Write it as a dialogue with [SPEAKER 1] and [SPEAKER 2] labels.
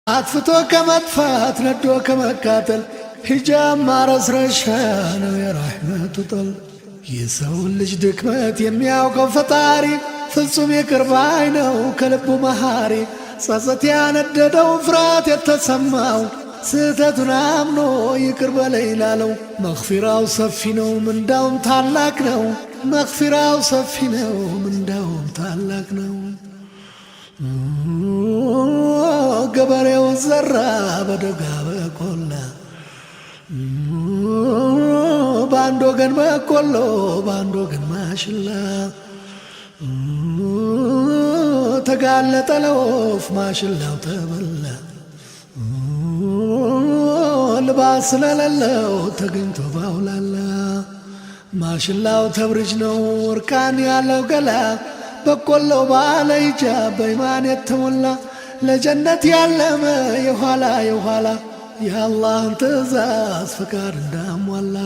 [SPEAKER 1] አጥፍቶ ከመጥፋት ነዶ ከመቃጠል ሂጃብ ማረስረሻ ነው የራህመቱ ጠል። የሰውን ልጅ ድክመት የሚያውቀው ፈጣሪ ፍጹም ይቅር ባይ ነው ከልቡ መሃሪ። ጸጸት ያነደደው ፍርሃት የተሰማው ስህተቱን አምኖ ይቅር በለኝ ላለው መግፊራው ሰፊ ነው ምንዳውም ታላቅ ነው። መግፊራው ሰፊ ነው ምንዳውም ታላቅ ነው። ገበሬው ዘራ በደጋ በቆላ በአንድ ወገን በቆሎ በአንድ ወገን ማሽላ ተጋለጠ ለወፍ ማሽላው ተበላ። ልባስ ስለሌለው ተገኝቶ ባውላላ ማሽላው ተብርጅ ነው እርቃን ያለው ገላ። በቆሎው ባለ ሂጃብ በኢማን የተሞላ ለጀነት ያለመ የኋላ የኋላ የአላህን ትእዛዝ ፍቃድ እንዳሟላ